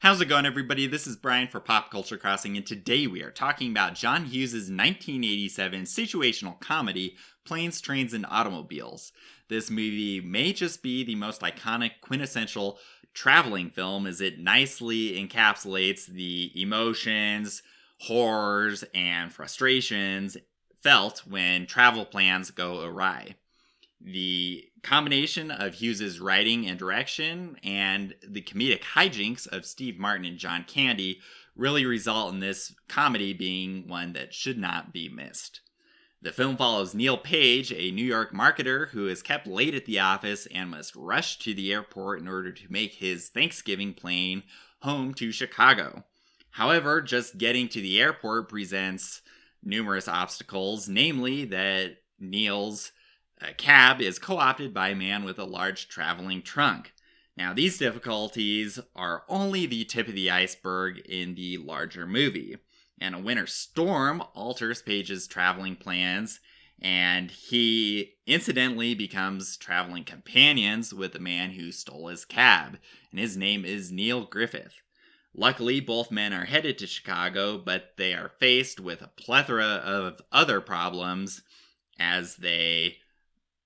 How's it going, everybody? This is Brian for Pop Culture Crossing, and today we are talking about John Hughes' 1987 situational comedy, Planes, Trains, and Automobiles. This movie may just be the most iconic, quintessential traveling film as it nicely encapsulates the emotions, horrors, and frustrations felt when travel plans go awry. The combination of Hughes' writing and direction and the comedic hijinks of Steve Martin and John Candy really result in this comedy being one that should not be missed. The film follows Neil Page, a New York marketer who is kept late at the office and must rush to the airport in order to make his Thanksgiving plane home to Chicago. However, just getting to the airport presents numerous obstacles, namely that Neil's cab is co-opted by a man with a large traveling trunk. Now, these difficulties are only the tip of the iceberg in the larger movie, and a winter storm alters Page's traveling plans, and he incidentally becomes traveling companions with the man who stole his cab, and his name is Neil Griffith. Luckily, both men are headed to Chicago, but they are faced with a plethora of other problems as they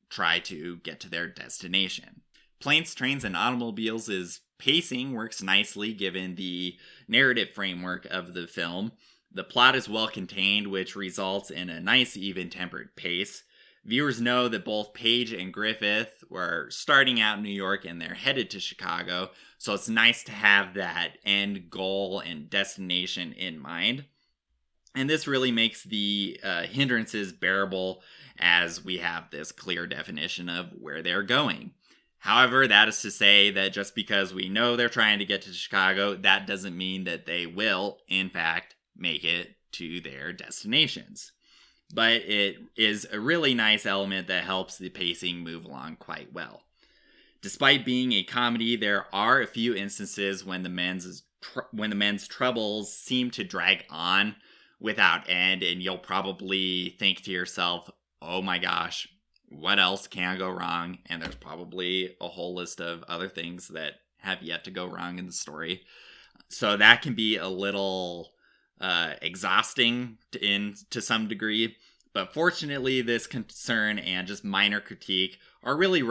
try to get to their destination. Planes, Trains, and Automobiles' pacing works nicely given the narrative framework of the film. The plot is well contained, which results in a nice even-tempered pace. Viewers know that both Page and Griffith were starting out in New York and they're headed to Chicago, so it's nice to have that end goal and destination in mind. And this really makes the hindrances bearable as we have this clear definition of where they're going. However, that is to say that just because we know they're trying to get to Chicago, that doesn't mean that they will, in fact, make it to their destinations. But it is a really nice element that helps the pacing move along quite well. Despite being a comedy, there are a few instances when the men's troubles seem to drag on without end, and you'll probably think to yourself, oh my gosh, what else can go wrong? And there's probably a whole list of other things that have yet to go wrong in the story. So that can be a little exhausting to some degree. But fortunately, this concern and just minor critique are really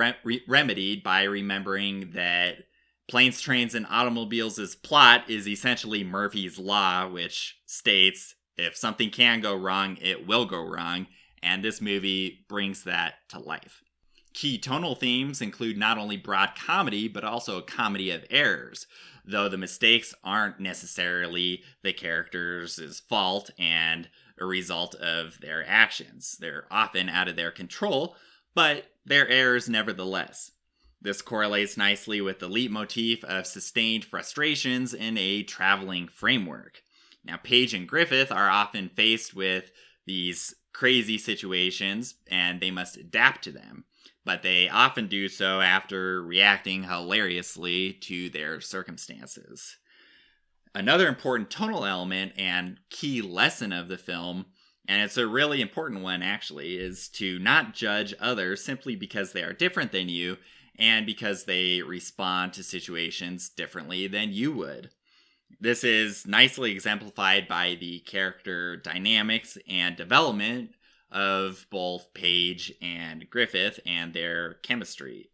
remedied by remembering that Planes, Trains, and Automobiles' plot is essentially Murphy's Law, which states if something can go wrong, it will go wrong. And this movie brings that to life. Key tonal themes include not only broad comedy, but also a comedy of errors, though the mistakes aren't necessarily the characters' fault and a result of their actions. They're often out of their control, but they're errors nevertheless. This correlates nicely with the leitmotif of sustained frustrations in a traveling framework. Now, Page and Griffith are often faced with these crazy situations, and they must adapt to them. But they often do so after reacting hilariously to their circumstances. Another important tonal element and key lesson of the film, and it's a really important one actually, is to not judge others simply because they are different than you and because they respond to situations differently than you would. This is nicely exemplified by the character dynamics and development of both Page and Griffith and their chemistry.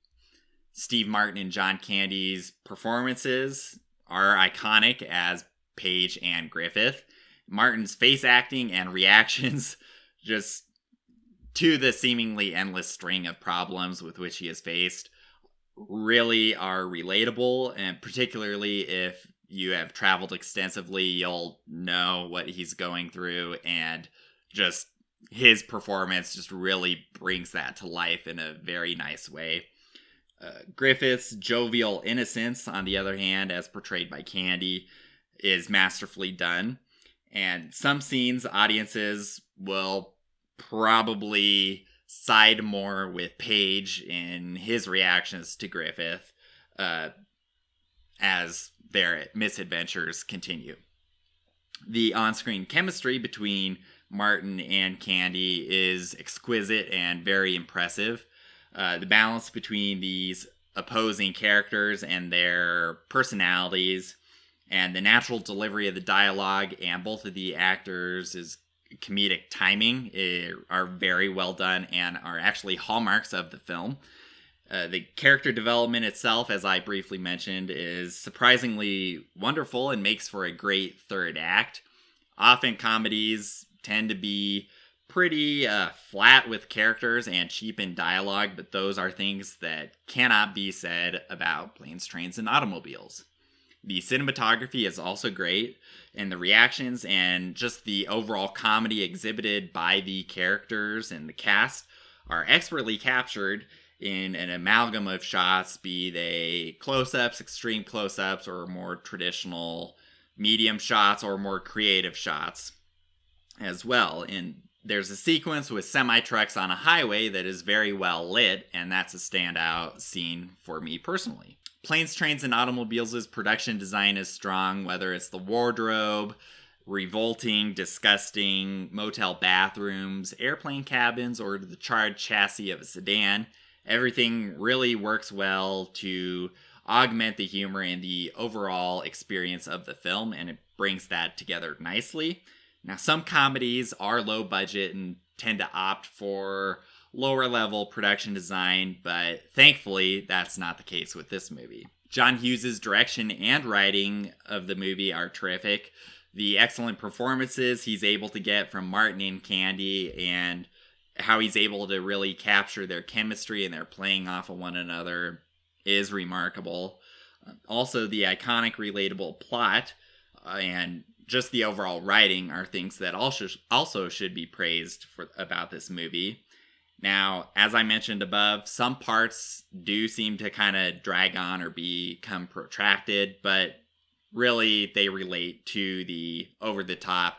Steve Martin and John Candy's performances are iconic as Page and Griffith. Martin's face acting and reactions just to the seemingly endless string of problems with which he is faced really are relatable, and particularly if you have traveled extensively, you'll know what he's going through, and just his performance just really brings that to life in a very nice way. Griffith's jovial innocence, on the other hand, as portrayed by Candy, is masterfully done. And some scenes, audiences will probably side more with Page in his reactions to Griffith as their misadventures continue. The on-screen chemistry between Martin and Candy is exquisite and very impressive. The balance between these opposing characters and their personalities And the natural delivery of the dialogue and both of the actors' comedic timing are very well done and are actually hallmarks of the film. The character development itself, as I briefly mentioned, is surprisingly wonderful and makes for a great third act. Often comedies tend to be pretty flat with characters and cheap in dialogue, but those are things that cannot be said about Planes, Trains, and Automobiles. The cinematography is also great, and the reactions and just the overall comedy exhibited by the characters and the cast are expertly captured in an amalgam of shots, be they close-ups, extreme close-ups, or more traditional medium shots or more creative shots as well. And there's a sequence with semi-trucks on a highway that is very well lit, and that's a standout scene for me personally. Planes, Trains, and Automobiles' production design is strong, whether it's the wardrobe, revolting, disgusting motel bathrooms, airplane cabins, or the charred chassis of a sedan. Everything really works well to augment the humor and the overall experience of the film, and it brings that together nicely. Now, some comedies are low budget and tend to opt for lower level production design, but thankfully that's not the case with this movie. John Hughes' direction and writing of the movie are terrific. The excellent performances he's able to get from Martin and Candy, and how he's able to really capture their chemistry and their playing off of one another is remarkable. Also, the iconic, relatable plot and just the overall writing are things that also should be praised about this movie. Now, as I mentioned above, some parts do seem to kind of drag on or become protracted, but really they relate to the over-the-top,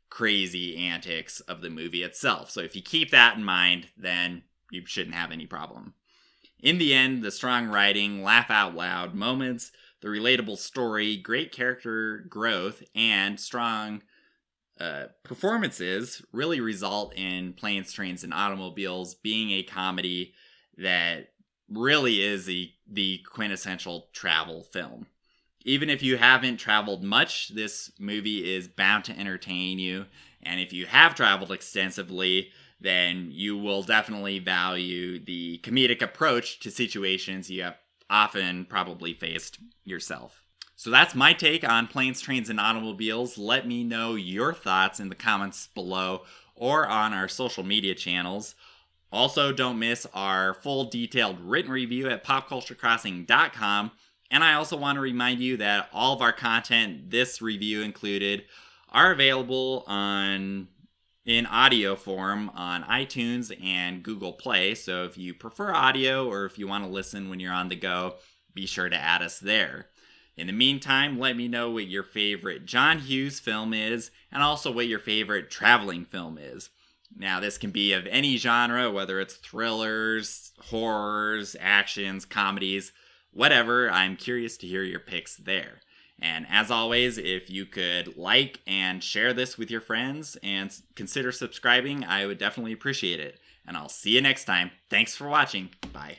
crazy antics of the movie itself. So if you keep that in mind, then you shouldn't have any problem. In the end, the strong writing, laugh-out-loud moments, the relatable story, great character growth, and strong performances really result in Planes, Trains, and Automobiles being a comedy that really is the quintessential travel film. Even if you haven't traveled much, this movie is bound to entertain you. And if you have traveled extensively, then you will definitely value the comedic approach to situations you have often probably faced yourself. So that's my take on Planes, Trains, and Automobiles. Let me know your thoughts in the comments below or on our social media channels. Also, don't miss our full detailed written review at popculturecrossing.com. And I also want to remind you that all of our content, this review included, are available in audio form on iTunes and Google Play. So if you prefer audio or if you want to listen when you're on the go, be sure to add us there. In the meantime, let me know what your favorite John Hughes film is and also what your favorite traveling film is. Now, this can be of any genre, whether it's thrillers, horrors, actions, comedies, whatever. I'm curious to hear your picks there. And as always, if you could like and share this with your friends and consider subscribing, I would definitely appreciate it. And I'll see you next time. Thanks for watching. Bye.